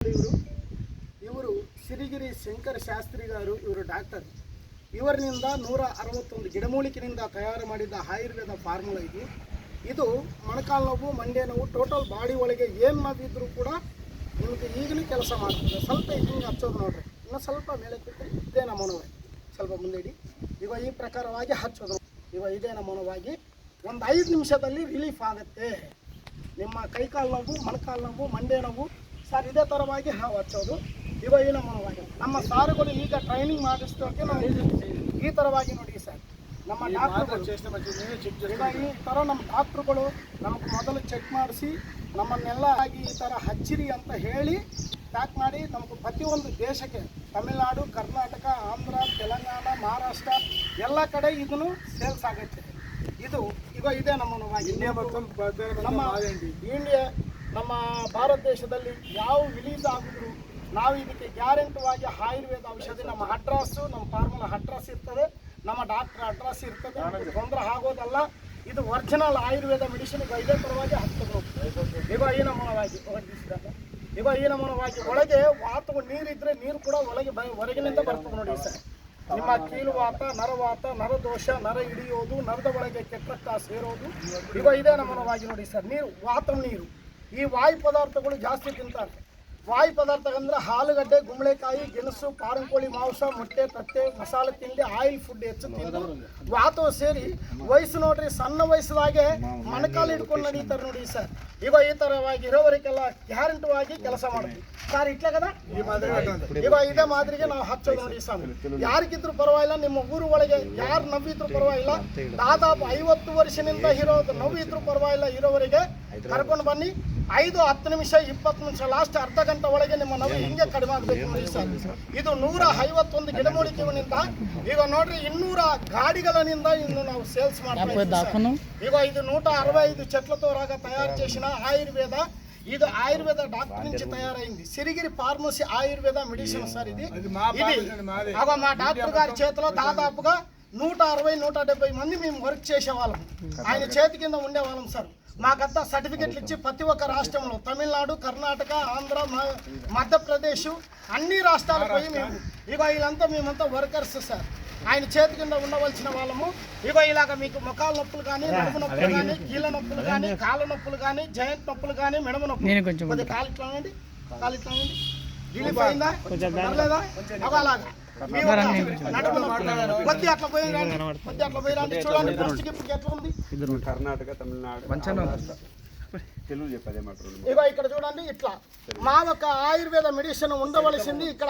ಇವರು ಸಿರಿಗಿರಿ ಶಂಕರ ಶಾಸ್ತ್ರಿ ಗಾರು. ಇವರು ಡಾಕ್ಟರ್. ಇವರಿನಿಂದ 161 ಗಿಡಮೂಲಿಕೆಯಿಂದ ತಯಾರು ಮಾಡಿದ ಆಯುರ್ವೇದ ಫಾರ್ಮುಲಾ ಇದು ಮೊಣಕಾಲು ನೋವು, ಮಂಡ್ಯ ನೋವು, ಟೋಟಲ್ ಬಾಡಿ ಒಳಗೆ ಏನು ನೋವಿದ್ರೂ ಕೂಡ ನಿಮಗೆ ಈಗಲೂ ಕೆಲಸ ಮಾಡ್ತದೆ. ಸ್ವಲ್ಪ ಹಿಂಗೆ ಹಚ್ಚೋದು ನೋಡ್ರಿ, ಇನ್ನೂ ಸ್ವಲ್ಪ ಮೇಲೆ ಕಿತ್ತರೆ ಇದೇ ನಮೂನವಾಗಿ ಸ್ವಲ್ಪ ಮುಂದೆ ಇಡಿ. ಈಗ ಈ ಪ್ರಕಾರವಾಗಿ ಹಚ್ಚೋದು ಇದೇ ನಮೂನವಾಗಿ ಒಂದು 5 ನಿಮಿಷದಲ್ಲಿ ರಿಲೀಫ್ ಆಗುತ್ತೆ. ನಿಮ್ಮ ಕೈಕಾಲು ನೋವು, ಮೊಣಕಾಲು ನೋವು, ಮಂಡ್ಯ ನೋವು ಸರ್ ಇದೇ ಥರವಾಗಿ ನಾವು ಹಚ್ಚೋದು ಈ ನಮೂನವಾಗಿ. ನಮ್ಮ ಸಾರುಗಳು ಈಗ ಟ್ರೈನಿಂಗ್ ಮಾಡಿಸೋಕೆ ನಾವು ಈ ಥರವಾಗಿ ನೋಡಿ ಸರ್. ನಮ್ಮ ಡಾಕ್ಟ್ರುಗಳು ಈ ಥರ ನಮ್ಮ ಡಾಕ್ಟ್ರುಗಳು ನಮಗೆ ಮೊದಲು ಚೆಕ್ ಮಾಡಿಸಿ ನಮ್ಮನ್ನೆಲ್ಲ ಆಗಿ ಈ ಥರ ಹಚ್ಚಿರಿ ಅಂತ ಹೇಳಿ ಪ್ಯಾಕ್ ಮಾಡಿ ನಮಗೆ ಪ್ರತಿಯೊಂದು ದೇಶಕ್ಕೆ ತಮಿಳುನಾಡು, ಕರ್ನಾಟಕ, ಆಂಧ್ರ, ತೆಲಂಗಾಣ, ಮಹಾರಾಷ್ಟ್ರ ಎಲ್ಲ ಕಡೆ ಇದನ್ನು ಸೇಲ್ಸ್ ಆಗುತ್ತೆ. ಈಗ ಇದೇ ನಮೂನವಾಗಿ ನಮ್ಮ ಭಾರತ ದೇಶದಲ್ಲಿ ಯಾವ ರಿಲೀಸ್ ಆಗಿದ್ರು ನಾವು ಇದಕ್ಕೆ ಗ್ಯಾರಂಟಿವಾಗಿ ಆಯುರ್ವೇದ ಔಷಧಿ ನಮ್ಮ ಅಡ್ರೆಸ್ಸು, ನಮ್ಮ ಫಾರ್ಮುಲಾ ಅಡ್ರೆಸ್ ಇರ್ತದೆ, ನಮ್ಮ ಡಾಕ್ಟರ್ ಅಡ್ರೆಸ್ ಇರ್ತದೆ. ತೊಂದರೆ ಆಗೋದಲ್ಲ. ಇದು ಒರಿಜಿನಲ್ ಆಯುರ್ವೇದ ಮೆಡಿಸಿನ್ ಇದೇ ಥರವಾಗಿ ಹಾಕ್ತದೆ. ಈಗ ಈ ನಮೂನವಾಗಿ ಒಳಗೆ ವಾತವು ನೀರಿದ್ರೆ ನೀರು ಕೂಡ ಹೊರಗಿನಿಂದ ಬರ್ತದೆ ನೋಡಿ ಸರ್. ನಿಮ್ಮ ಕೀಲುವಾತ, ನರವಾತ, ನರದೋಷ, ನರ ಹಿಡಿಯೋದು, ನರದ ಒಳಗೆ ಕೆಟ್ಟ ಸೇರೋದು ಇದೇ ನಮೂನವಾಗಿ ನೋಡಿ ಸರ್. ನೀರು ಈ ವಾಯು ಪದಾರ್ಥಗಳು ಜಾಸ್ತಿ ತಿಂತಾರೆ. ವಾಯು ಪದಾರ್ಥ ಅಂದರೆ ಆಲೂಗಡ್ಡೆ, ಗುಂಬಳಕಾಯಿ, ಗೆಣಸು, ಪಾರಂಕೋಳಿ ಮಾಂಸ, ಮೊಟ್ಟೆ, ತತ್ತೆ, ಮಸಾಲೆ ತಿಂಡಿ, ಆಯಿಲ್ ಫುಡ್ ಹೆಚ್ಚು ತಿಂದು ವಾತವು ಸೇರಿ ವಯಸ್ಸು ನೋಡ್ರಿ ಸಣ್ಣ ವಯಸ್ಸಾಗೆ ಮೊಣಕಾಲು ಹಿಡ್ಕೊಂಡು ನಡೀತಾರೆ ನೋಡಿ ಸರ್. ಈ ಥರವಾಗಿ ಇರೋವರೆಗೆಲ್ಲ ಗ್ಯಾರಂಟಿವಾಗಿ ಕೆಲಸ ಮಾಡ್ತೀವಿ ಸರ್. ಇಟ್ಲಾಗದ ಇದೇ ಮಾದರಿಗೆ ನಾವು ಹಚ್ಚೋದು ನೋಡಿ ಸರ್. ಯಾರಿಗಿದ್ರು ಪರವಾಗಿಲ್ಲ, ನಿಮ್ಮ ಊರು ಒಳಗೆ ಯಾರು ನವ್ವಿದ್ರು ಪರವಾಗಿಲ್ಲ, ದಾದಾపు 50 ವರ್ಷದಿಂದ ಇರೋದು ನವ್ವಿದ್ರು ಪರವಾಗಿಲ್ಲ, ಇರೋವರೆಗೆ ಕರ್ಕೊಂಡು ಬನ್ನಿ. 5-10 ನಿಮಿಷ, 20 ನಿಮಿಷ, ಲಾಸ್ಟ್ ಅರ್ಧ ಗಂಟೆ ಒಳಗೆ ನಿಮ್ಮ ನೋವು ಹಿಂಗೆ ಕಡಿಮೆ ಆಗಬೇಕು ನೋಡಿ ಸರ್. ಇದು 151 ಗಿಡಮೂಲಿಕೆಗಳಿಂದ ಈಗ ನೋಡ್ರಿ 200 ಗಾಡಿಗಳಿಂದ ಇನ್ನು ನಾವು ಸೇಲ್ಸ್ ಮಾಡ್ತೀವಿ. ಈಗ ಇದು 165 చెట్లతో తయారు చేసిన ఆయుర్వేద. ఇది ఆయుర్వేద డాక్టర్ నుంచి తయారైంది. Sirigiri pharmacy Ayurveda medicine sir. ఇది మా డాక్టర్ గారి చేతిలో దాదాపుగా 160-170 మంది మేము వర్క్ చేసేవాళ్ళం. ఆయన చేతి కింద ఉండేవాళ్ళం సార్. మాకంతా సర్టిఫికెట్లు ఇచ్చి ప్రతి ఒక్క రాష్ట్రంలో తమిళనాడు, కర్ణాటక, ఆంధ్ర, మధ్యప్రదేశ్ అన్ని రాష్ట్రాలు పోయి మేము వీళ్ళంతా మేమంతా వర్కర్స్ సార్. ఆయన చేతి కింద ఉండవలసిన వాళ్ళము. ఇలాగ మీకు మొకాల నొప్పులు కానీ, నడుము నొప్పులు కానీ, కీళ్ళ నొప్పులు కానీ, కాళ్ళ నొప్పులు కానీ, జాయింట్ నొప్పులు కానీ, మెడమ నొప్పులు కొద్దిగా కాలు ఇట్లానండి రిలీఫ్ అయిందా పర్లేదా? అలాగా నడుము నొప్పులు కొద్ది అట్లా పోయి రండి చూడండి. ఫస్ట్కి ఇప్పుడు ఎట్లా ఉంది కర్ణాటక, తమిళనాడు, ఇక్కడ చూడండి. ఇట్లా మా ఒక ఆయుర్వేద మెడిసిన్ ఉండవలసింది ఇక్కడ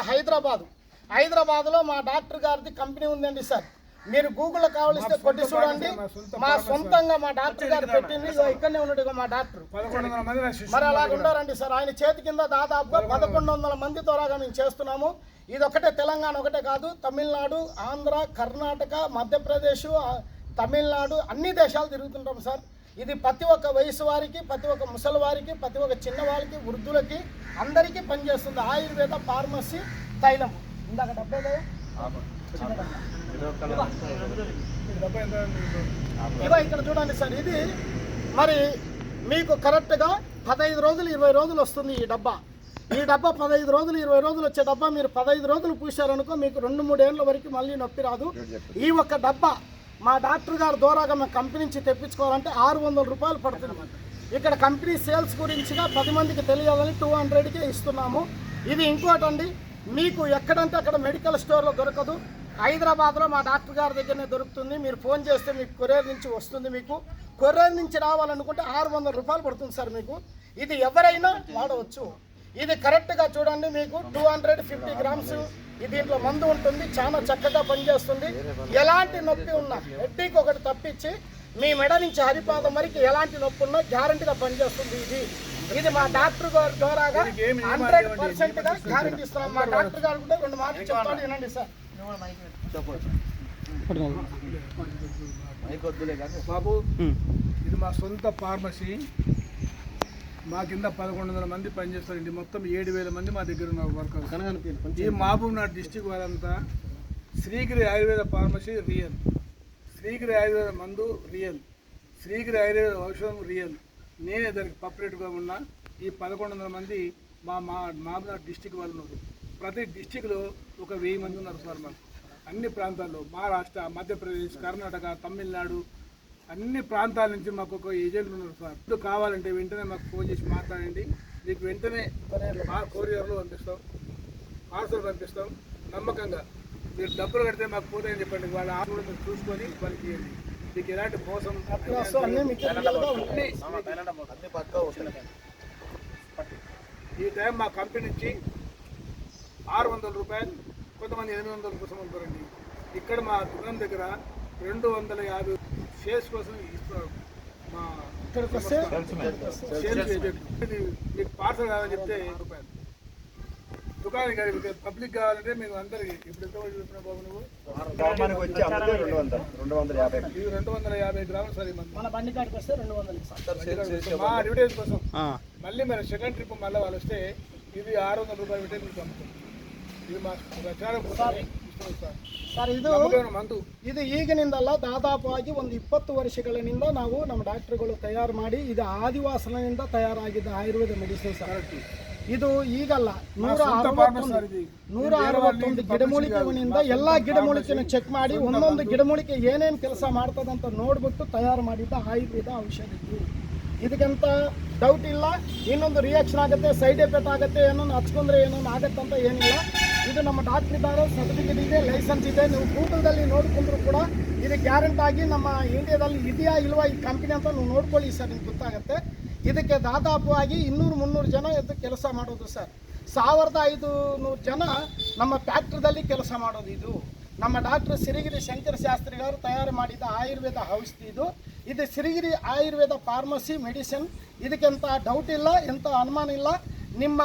హైదరాబాద్లో మా డాక్టర్ గారిది కంపెనీ ఉందండి సార్. మీరు గూగుల్లో కావలిస్తే కొట్టి చూడండి. మా సొంతంగా మా డాక్టర్ గారు పెట్టింది. ఇక్కడనే ఉన్నాడు మా డాక్టర్. మరి అలాగ ఉండారండి సార్. ఆయన చేతి కింద దాదాపుగా 1100 మందితో రాగా మేము చేస్తున్నాము. ఇది ఒకటే తెలంగాణ ఒకటే కాదు, తమిళనాడు, ఆంధ్ర, కర్ణాటక, మధ్యప్రదేశ్, తమిళనాడు అన్ని దేశాలు తిరుగుతుంటాం సార్. ఇది ప్రతి ఒక్క వయసు వారికి, ప్రతి ఒక్క ముసలి వారికి, ప్రతి ఒక్క చిన్నవారికి, వృద్ధులకి అందరికీ పనిచేస్తుంది ఆయుర్వేద ఫార్మసీ తైలం. ఇందాక డబ్బే కదా ఇక్కడ చూడండి సార్. ఇది మరి మీకు కరెక్ట్గా 15 రోజులు 20 రోజులు వస్తుంది ఈ డబ్బా. 15 రోజులు 20 రోజులు వచ్చే డబ్బా మీరు 15 రోజులు పూసారనుకో మీకు 2-3 ఏళ్ళ వరకు మళ్ళీ నొప్పి రాదు. ఈ ఒక్క డబ్బా మా డాక్టర్ గారు ద్వారాగా మేము కంపెనీ నుంచి తెప్పించుకోవాలంటే 600 రూపాయలు పడుతుంది. ఇక్కడ కంపెనీ సేల్స్ గురించిగా 10 మందికి తెలియాలని 200కే ఇస్తున్నాము. ఇది ఇంకోటండి, మీకు ఎక్కడంటే అక్కడ మెడికల్ స్టోర్లో దొరకదు. హైదరాబాద్లో మా డాక్టర్ గారి దగ్గరనే దొరుకుతుంది. మీరు ఫోన్ చేస్తే మీకు కొరియర్ నుంచి వస్తుంది. మీకు కొరియర్ నుంచి రావాలనుకుంటే 600 రూపాయలు పడుతుంది సార్ మీకు. ఇది ఎవరైనా వాడవచ్చు. ఇది కరెక్ట్గా చూడండి. మీకు 250 గ్రామ్స్ దీంట్లో మందు ఉంటుంది. చాలా చక్కగా పనిచేస్తుంది. ఎలాంటి నొప్పి ఉన్నా హెడ్డీకి ఒకటి తప్పించి మీ మెడ నుంచి హరిపాదం వరకు ఎలాంటి నొప్పి ఉన్నా గ్యారంటీగా పనిచేస్తుంది. ఇది మా డాక్టర్ గారి ద్వారాగా 100%గా గ్యారంటీ ఇస్తున్నాం. మా డాక్టర్ గారు కూడా 2 మాటలు చెప్తాను, వినండి సార్. బాబు, ఇది మా సొంత ఫార్మసీ. మా కింద 1100 మంది పనిచేస్తారండి. మొత్తం 7000 మంది మా దగ్గర ఉన్నారు వర్కర్స్. ఈ మహబూబ్నగర్ డిస్టిక్ వారంతా శ్రీగిరి ఆయుర్వేద ఫార్మసీ రియల్, శ్రీగిరి ఆయుర్వేద మందు రియల్, శ్రీగిరి ఆయుర్వేద ఔషధం రియల్. నేనే దానికి పపరేట్గా ఉన్నా. ఈ 1100 మంది మామూలు డిస్టిక్ వాళ్ళు ఉన్నారు. ప్రతి డిస్టిక్లో ఒక 1000 మంది ఉన్నారు సార్. మాకు అన్ని ప్రాంతాల్లో మహారాష్ట్ర, మధ్యప్రదేశ్, కర్ణాటక, తమిళనాడు అన్ని ప్రాంతాల నుంచి మాకు ఒక ఏజెంట్లు ఉన్నారు సార్. ఇప్పుడు కావాలంటే వెంటనే మాకు ఫోన్ చేసి మాట్లాడండి, మీకు వెంటనే మా కొరియర్లో పంపిస్తాం, పార్సల్ పంపిస్తాం. నమ్మకంగా మీరు డబ్బులు కడితే మాకు పోతాయని చెప్పండి. వాళ్ళ ఆశ చూసుకొని వాళ్ళకి ఇవ్వండి. మీకు ఎలాంటి మోసం ఈ టైం మా కంపెనీ నుంచి 600 రూపాయలు, కొంతమంది 800 కోసం ఉంటారండి. ఇక్కడ మా దుకాణం దగ్గర 250 షేర్స్ కోసం ఇస్తున్నారు. మా సేల్స్ ఏజెంట్ మీకు పార్సల్ కావాలని చెప్తే రూపాయలు దుకాణం కాదు, పబ్లిక్ కావాలంటే మేము అందరికి ఇప్పుడు ఎంత చూస్తున్నా బాబు నువ్వు 250 గ్రాములు సరే మన బండి కాడికి వస్తే 200 మా అడ్వర్టైజ్ కోసం. మళ్ళీ మరి సెకండ్ ట్రిప్ మళ్ళీ వాళ్ళు వస్తే ఇది 600 రూపాయలు పెట్టే మీకు అమ్ముతాం. ఇది మా ಪ್ರಚಾರ ಸರ್ ಇದು ಈಗಿನಿಂದಲ್ಲ, ದಾದಾಪುವಾಗಿ ಒಂದು 20 ವರ್ಷಗಳಿಂದ ನಾವು ನಮ್ಮ ಡಾಕ್ಟರ್ಗಳು ತಯಾರು ಮಾಡಿ, ಇದು ಆದಿವಾಸನದಿಂದ ತಯಾರಾಗಿದ್ದ ಆಯುರ್ವೇದ ಮೆಡಿಸಿನ್ ಸರ್. ಇದು ಈಗಲ್ಲ, 161 ಗಿಡಮೂಲಿಕೆಗಳಿಂದ ಎಲ್ಲ ಗಿಡಮೂಲಿಕೆಯನ್ನು ಚೆಕ್ ಮಾಡಿ ಒಂದೊಂದು ಗಿಡಮೂಲಿಕೆ ಏನೇನು ಕೆಲಸ ಮಾಡ್ತದಂತ ನೋಡ್ಬಿಟ್ಟು ತಯಾರು ಮಾಡಿದ್ದ ಆಯುರ್ವೇದ ಔಷಧಿ. ಇದಕ್ಕಿಂತ ಡೌಟ್ ಇಲ್ಲ, ಇನ್ನೊಂದು ರಿಯಾಕ್ಷನ್ ಆಗುತ್ತೆ, ಸೈಡ್ ಎಫೆಕ್ಟ್ ಆಗುತ್ತೆ, ಏನೊಂದು ಹಚ್ಕೊಂಡ್ರೆ ಏನೊಂದು ಆಗುತ್ತೆ ಅಂತ ಏನಿಲ್ಲ. ಇದು ನಮ್ಮ ಡಾಕ್ಟರ್ ಇದ್ದಾರೆ, ಸರ್ಟಿಫಿಕೇಟ್ ಇದೆ, ಲೈಸೆನ್ಸ್ ಇದೆ. ನೀವು ಗೂಗಲ್ದಲ್ಲಿ ನೋಡ್ಕೊಂಡ್ರು ಕೂಡ ಇದು ಗ್ಯಾರಂಟಿ ಆಗಿ ನಮ್ಮ ಇಂಡಿಯಾದಲ್ಲಿ ಇದೆಯಾ ಇಲ್ವಾ ಈ ಕಂಪನಿ ಅಂತ ನೀವು ನೋಡ್ಕೊಳ್ಳಿ ಸರ್, ನಿಮ್ಗೆ ಗೊತ್ತಾಗುತ್ತೆ. ಇದಕ್ಕೆ ದಾದಾಪುವಾಗಿ 200-300 ಜನ ಎದ್ದು ಕೆಲಸ ಮಾಡೋದು ಸರ್. 1500 ಜನ ನಮ್ಮ ಫ್ಯಾಕ್ಟ್ರಿದಲ್ಲಿ ಕೆಲಸ ಮಾಡೋದು. ಇದು ನಮ್ಮ ಡಾಕ್ಟರ್ ಸಿರಿಗಿರಿ ಶಂಕರ ಶಾಸ್ತ್ರಿ గారు ತಯಾರು ಮಾಡಿದ ಆಯುರ್ವೇದ ಔಷಧಿ. ಇದು ಸಿರಿಗಿರಿ ಆಯುರ್ವೇದ ಫಾರ್ಮಸಿ ಮೆಡಿಸಿನ್. ಇದಕ್ಕೆಂತ ಡೌಟ್ ಇಲ್ಲ, ಎಂಥ ಅನುಮಾನ ಇಲ್ಲ. ನಿಮ್ಮ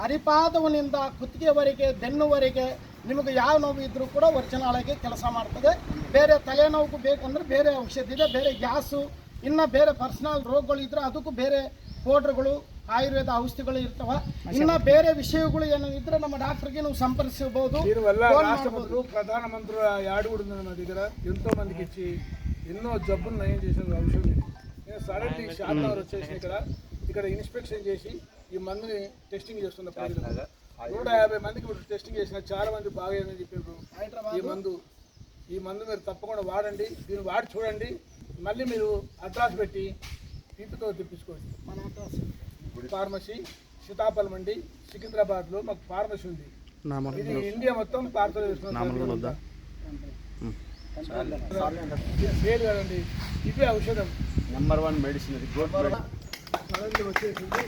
ಅರಿಪಾದವನಿಂದ ಕುತ್ತಿಗೆವರೆಗೆ, ಬೆನ್ನುವರೆಗೆ ನಿಮಗೆ ಯಾವ ನೋವು ಇದ್ದರೂ ಕೂಡ ಒರಿಜಿನಲ್ ಆಗಿ ಕೆಲಸ ಮಾಡ್ತದೆ. ಬೇರೆ ತಲೆನೋವು ಬೇಕಂದ್ರೆ ಬೇರೆ ಔಷಧಿ ಇದೆ, ಬೇರೆ ಗ್ಯಾಸು, ಇನ್ನು ಬೇರೆ ಪರ್ಸನಲ್ ರೋಗಗಳು ಇದ್ರೆ ಅದಕ್ಕೂ ಬೇರೆ ಪೌಡ್ರ್ಗಳು, ಆಯುರ್ವೇದ ಔಷಧಿಗಳು ಇರ್ತವೆ. ಇನ್ನು ಬೇರೆ ವಿಷಯಗಳು ಏನೋ ಇದ್ರೆ ನಮ್ಮ ಡಾಕ್ಟರ್ಗೆ ನೀವು ಸಂಪರ್ಕಿಸಬಹುದು. రాష్ట్రపతులు ప్రధానమంత్రి యాడ్ కూడా ఉంది నా దగ్గర. ఎంతో మందికి ఇచ్చి ఎన్నో జబ్బులు నయం చేసిన ఔషధం. నేను సడన్లీ శాతం వచ్చేసి ఇక్కడ ఇన్స్పెక్షన్ చేసి ఈ మందుని టెస్టింగ్ చేస్తున్న ప్రజలు 150 మందికి ఇప్పుడు టెస్టింగ్ చేసిన, చాలా మంది బాగైందని చెప్పారు. ఈ మందు మీరు తప్పకుండా వాడండి, దీన్ని వాడి చూడండి. మళ్ళీ మీరు అడ్రస్ పెట్టి ఇంటితో తెప్పించుకోండి. మన అడ్రస్ ఫార్మసీ సీతాఫల్ మండి, సికింద్రాబాద్లో మాకు ఫార్మసీ ఉంది. ఇది ఇండియా మొత్తం పార్సల్ చేస్తున్నాం. సేల్ కదండి, ఇదే ఔషధం. Number 1 medicine. వచ్చేసింది.